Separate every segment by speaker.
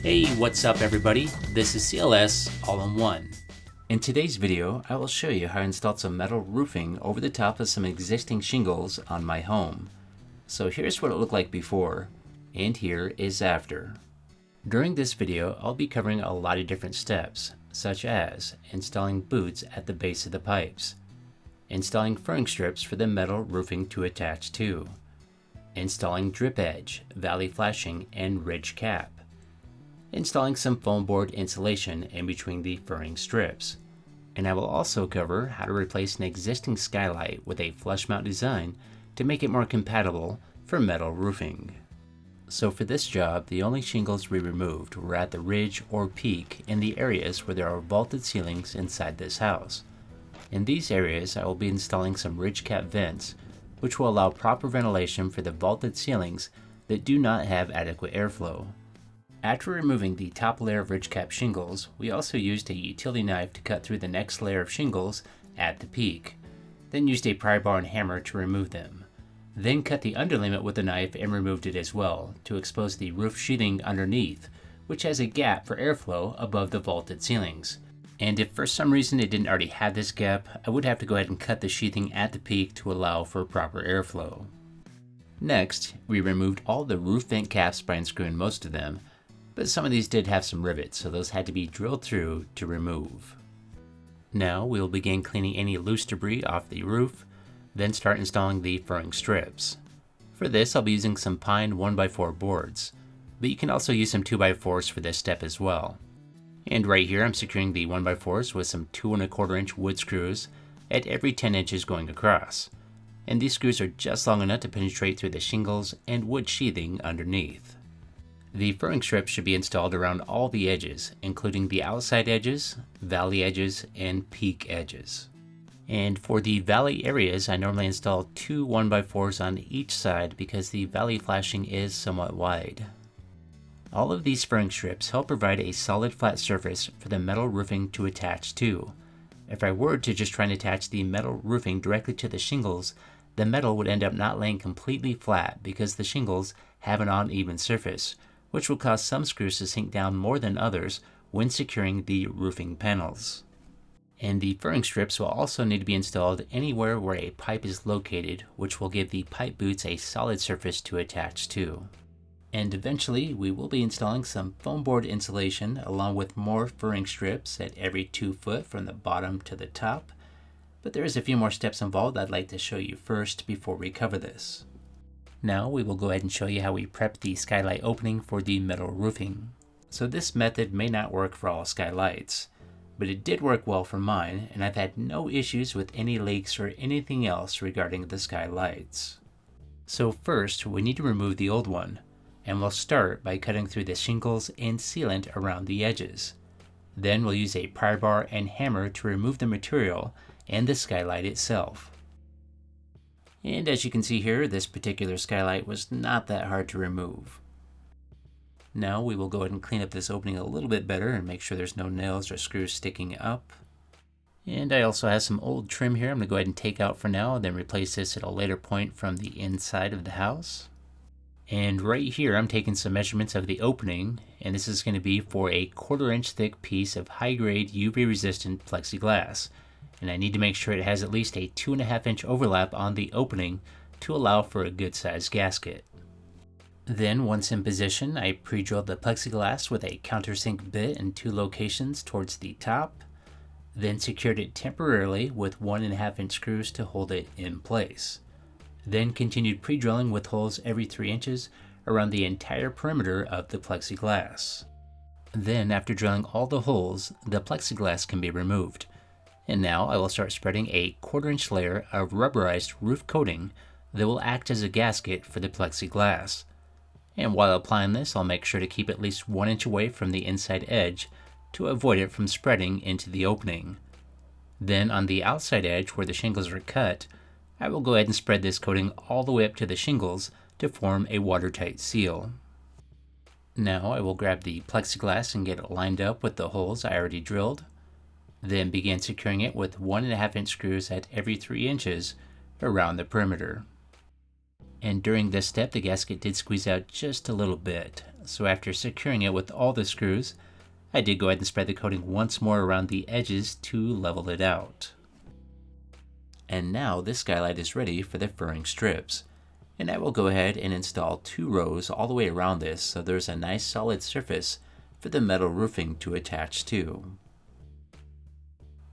Speaker 1: Hey, what's up everybody? This is C.L.S. All-in-One. In today's video, I will show you how I installed some metal roofing over the top of some existing shingles on my home. So here's what it looked like before, and here is after. During this video, I'll be covering a lot of different steps, such as installing boots at the base of the pipes, installing furring strips for the metal roofing to attach to, installing drip edge, valley flashing, and ridge cap, installing some foam board insulation in between the furring strips, and I will also cover how to replace an existing skylight with a flush mount design to make it more compatible for metal roofing. So for this job, the only shingles we removed were at the ridge or peak in the areas where there are vaulted ceilings inside this house. In these areas, I will be installing some ridge cap vents, which will allow proper ventilation for the vaulted ceilings that do not have adequate airflow. After removing the top layer of ridge cap shingles, we also used a utility knife to cut through the next layer of shingles at the peak, then used a pry bar and hammer to remove them. Then cut the underlayment with a knife and removed it as well, to expose the roof sheathing underneath, which has a gap for airflow above the vaulted ceilings. And if for some reason it didn't already have this gap, I would have to go ahead and cut the sheathing at the peak to allow for proper airflow. Next, we removed all the roof vent caps by unscrewing most of them, but some of these did have some rivets, so those had to be drilled through to remove. Now we will begin cleaning any loose debris off the roof, then start installing the furring strips. For this, I'll be using some pine 1x4 boards, but you can also use some 2x4s for this step as well. And right here I'm securing the 1x4s with some 2 1/4 inch wood screws at every 10 inches going across. And these screws are just long enough to penetrate through the shingles and wood sheathing underneath. The furring strips should be installed around all the edges, including the outside edges, valley edges, and peak edges. And for the valley areas, I normally install 2 1x4s on each side because the valley flashing is somewhat wide. All of these furring strips help provide a solid flat surface for the metal roofing to attach to. If I were to just try and attach the metal roofing directly to the shingles, the metal would end up not laying completely flat because the shingles have an uneven surface, which will cause some screws to sink down more than others when securing the roofing panels. And the furring strips will also need to be installed anywhere where a pipe is located, which will give the pipe boots a solid surface to attach to. And eventually, we will be installing some foam board insulation along with more furring strips at every 2 foot from the bottom to the top. But there is a few more steps involved I'd like to show you first before we cover this. Now we will go ahead and show you how we prep the skylight opening for the metal roofing. So this method may not work for all skylights, but it did work well for mine, and I've had no issues with any leaks or anything else regarding the skylights. So first, we need to remove the old one, and we'll start by cutting through the shingles and sealant around the edges. Then we'll use a pry bar and hammer to remove the material and the skylight itself. And as you can see here, this particular skylight was not that hard to remove. Now we will go ahead and clean up this opening a little bit better and make sure there's no nails or screws sticking up. And I also have some old trim here I'm going to go ahead and take out for now, and then replace this at a later point from the inside of the house. And right here I'm taking some measurements of the opening, and this is going to be for a 1/4 inch thick piece of high-grade UV resistant plexiglass. And I need to make sure it has at least a 2.5 inch overlap on the opening to allow for a good sized gasket. Then once in position, I pre-drilled the plexiglass with a countersink bit in 2 locations towards the top, then secured it temporarily with 1.5 inch screws to hold it in place. Then continued pre-drilling with holes every 3 inches around the entire perimeter of the plexiglass. Then after drilling all the holes, the plexiglass can be removed. And now I will start spreading a 1/4 inch layer of rubberized roof coating that will act as a gasket for the plexiglass. And while applying this, I'll make sure to keep at least 1 inch away from the inside edge to avoid it from spreading into the opening. Then on the outside edge where the shingles are cut, I will go ahead and spread this coating all the way up to the shingles to form a watertight seal. Now I will grab the plexiglass and get it lined up with the holes I already drilled, then begin securing it with 1.5 inch screws at every 3 inches around the perimeter. And during this step, the gasket did squeeze out just a little bit. So after securing it with all the screws, I did go ahead and spread the coating once more around the edges to level it out. And now this skylight is ready for the furring strips. And I will go ahead and install 2 rows all the way around this so there's a nice solid surface for the metal roofing to attach to.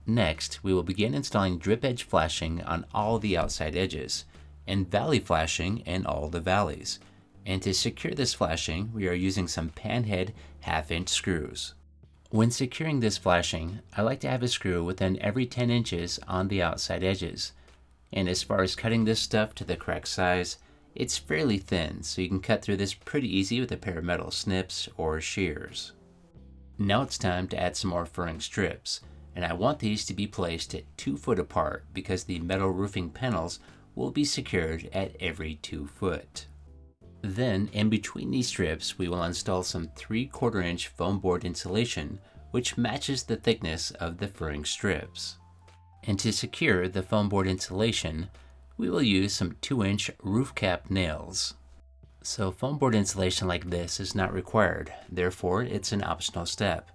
Speaker 1: Next, we will begin installing drip edge flashing on all the outside edges, and valley flashing in all the valleys. And to secure this flashing, we are using some panhead 1/2 inch screws. When securing this flashing, I like to have a screw within every 10 inches on the outside edges. And as far as cutting this stuff to the correct size, it's fairly thin, so you can cut through this pretty easy with a pair of metal snips or shears. Now it's time to add some more furring strips, and I want these to be placed at 2 foot apart because the metal roofing panels will be secured at every 2 foot. Then, in between these strips, we will install some 3/4 inch foam board insulation, which matches the thickness of the furring strips. And to secure the foam board insulation, we will use some 2-inch roof cap nails. So foam board insulation like this is not required, therefore it's an optional step.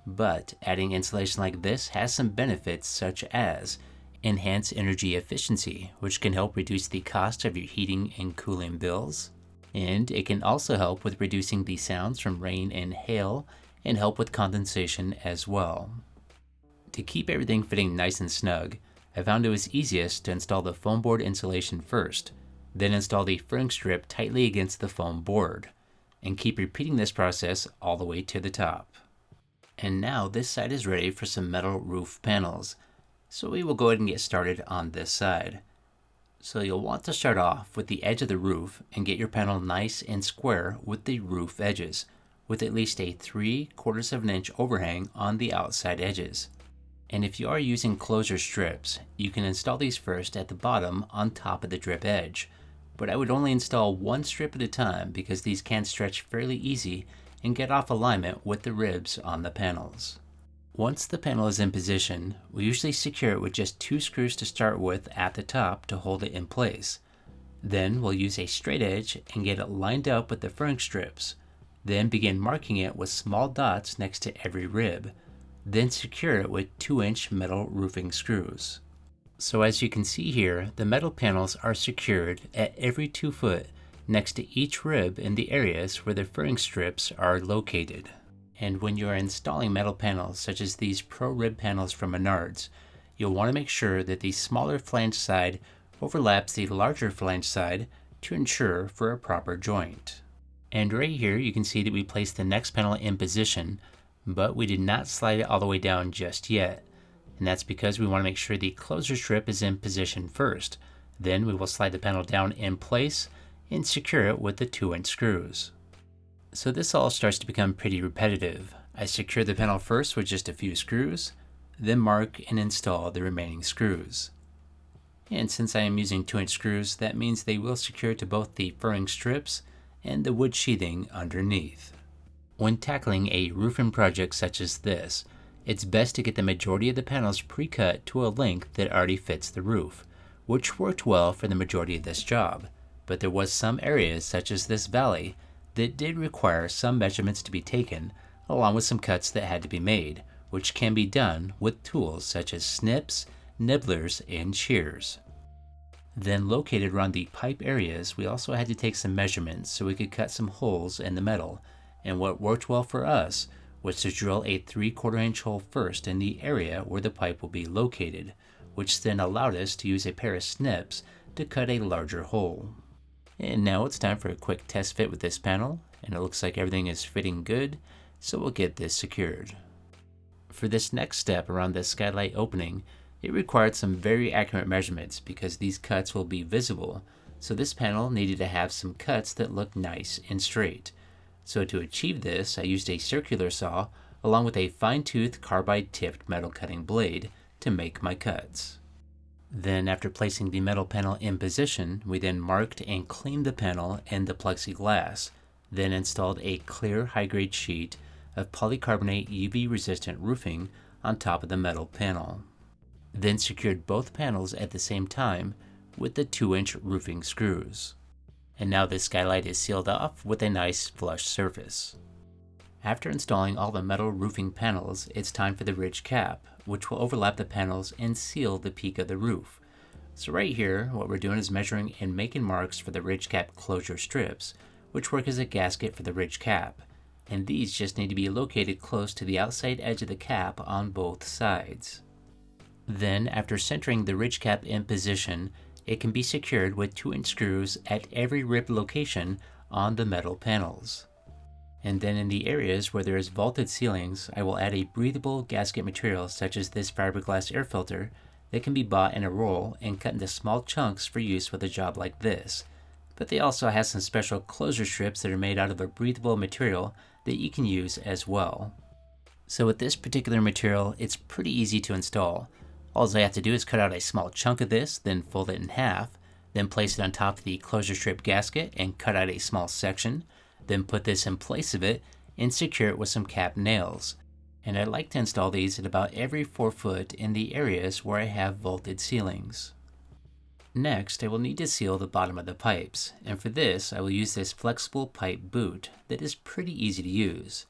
Speaker 1: But adding insulation like this has some benefits such as enhanced energy efficiency, which can help reduce the cost of your heating and cooling bills. And it can also help with reducing the sounds from rain and hail and help with condensation as well. To keep everything fitting nice and snug, I found it was easiest to install the foam board insulation first, then install the furring strip tightly against the foam board, and keep repeating this process all the way to the top. And now this side is ready for some metal roof panels, so we will go ahead and get started on this side. So you'll want to start off with the edge of the roof and get your panel nice and square with the roof edges, with at least a 3/4 of an inch overhang on the outside edges. And if you are using closure strips, you can install these first at the bottom on top of the drip edge, but I would only install 1 strip at a time because these can stretch fairly easy and get off alignment with the ribs on the panels. Once the panel is in position, we usually secure it with just 2 screws to start with at the top to hold it in place. Then we'll use a straight edge and get it lined up with the furring strips. Then begin marking it with small dots next to every rib. Then secure it with 2-inch metal roofing screws. So as you can see here, the metal panels are secured at every 2 foot next to each rib in the areas where the furring strips are located. And when you are installing metal panels such as these Pro Rib panels from Menards, you'll want to make sure that the smaller flange side overlaps the larger flange side to ensure for a proper joint. And right here you can see that we placed the next panel in position, but we did not slide it all the way down just yet. And that's because we want to make sure the closure strip is in position first. Then we will slide the panel down in place and secure it with the 2-inch screws. So this all starts to become pretty repetitive. I secure the panel first with just a few screws, then mark and install the remaining screws. And since I am using 2-inch screws, that means they will secure to both the furring strips and the wood sheathing underneath. When tackling a roofing project such as this, it's best to get the majority of the panels pre-cut to a length that already fits the roof, which worked well for the majority of this job. But there was some areas such as this valley that did require some measurements to be taken, along with some cuts that had to be made, which can be done with tools such as snips, nibblers, and shears. Then located around the pipe areas, we also had to take some measurements so we could cut some holes in the metal, and what worked well for us was to drill a 3/4 inch hole first in the area where the pipe will be located, which then allowed us to use a pair of snips to cut a larger hole. And now it's time for a quick test fit with this panel, and it looks like everything is fitting good, so we'll get this secured. For this next step around the skylight opening, it required some very accurate measurements because these cuts will be visible, so this panel needed to have some cuts that look nice and straight. So to achieve this, I used a circular saw along with a fine-toothed carbide-tipped metal cutting blade to make my cuts. Then after placing the metal panel in position, we then marked and cleaned the panel and the plexiglass, then installed a clear high-grade sheet of polycarbonate UV-resistant roofing on top of the metal panel. Then secured both panels at the same time with the 2-inch roofing screws. And now this skylight is sealed off with a nice flush surface. After installing all the metal roofing panels, it's time for the ridge cap, which will overlap the panels and seal the peak of the roof. So right here, what we're doing is measuring and making marks for the ridge cap closure strips, which work as a gasket for the ridge cap. And these just need to be located close to the outside edge of the cap on both sides. Then, after centering the ridge cap in position, it can be secured with 2-inch screws at every rib location on the metal panels. And then in the areas where there is vaulted ceilings, I will add a breathable gasket material such as this fiberglass air filter that can be bought in a roll and cut into small chunks for use with a job like this. But they also have some special closure strips that are made out of a breathable material that you can use as well. So with this particular material, it's pretty easy to install. All I have to do is cut out a small chunk of this, then fold it in half, then place it on top of the closure strip gasket and cut out a small section, then put this in place of it and secure it with some cap nails. And I like to install these at about every 4 foot in the areas where I have vaulted ceilings. Next, I will need to seal the bottom of the pipes, and for this I will use this flexible pipe boot that is pretty easy to use.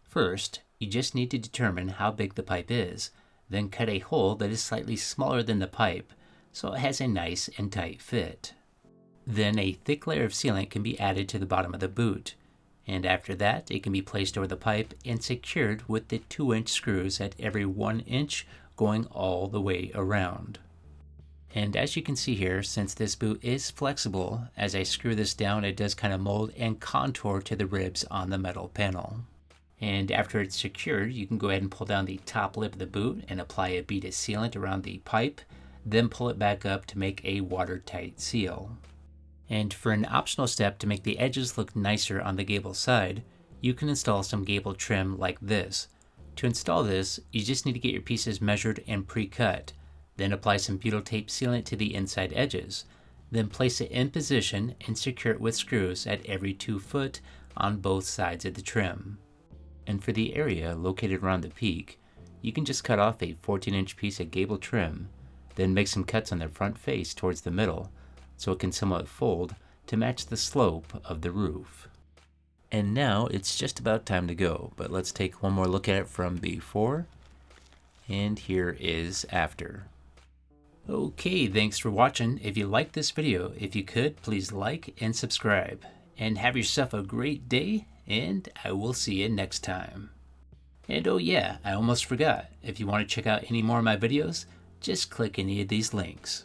Speaker 1: First, you just need to determine how big the pipe is, then cut a hole that is slightly smaller than the pipe, so it has a nice and tight fit. Then a thick layer of sealant can be added to the bottom of the boot, and after that it can be placed over the pipe and secured with the 2-inch screws at every 1 inch going all the way around. And as you can see here, since this boot is flexible, as I screw this down it does kind of mold and contour to the ribs on the metal panel. And after it's secured, you can go ahead and pull down the top lip of the boot and apply a bead of sealant around the pipe, then pull it back up to make a watertight seal. And for an optional step to make the edges look nicer on the gable side, you can install some gable trim like this. To install this, you just need to get your pieces measured and pre-cut, then apply some butyl tape sealant to the inside edges, then place it in position and secure it with screws at every 2 foot on both sides of the trim. And for the area located around the peak, you can just cut off a 14-inch piece of gable trim, then make some cuts on the front face towards the middle, so it can somewhat fold to match the slope of the roof. And now it's just about time to go, but let's take one more look at it from before, and here is after. Okay, thanks for watching. If you liked this video, if you could, please like and subscribe. And have yourself a great day, and I will see you next time. And oh yeah, I almost forgot. If you want to check out any more of my videos, just click any of these links.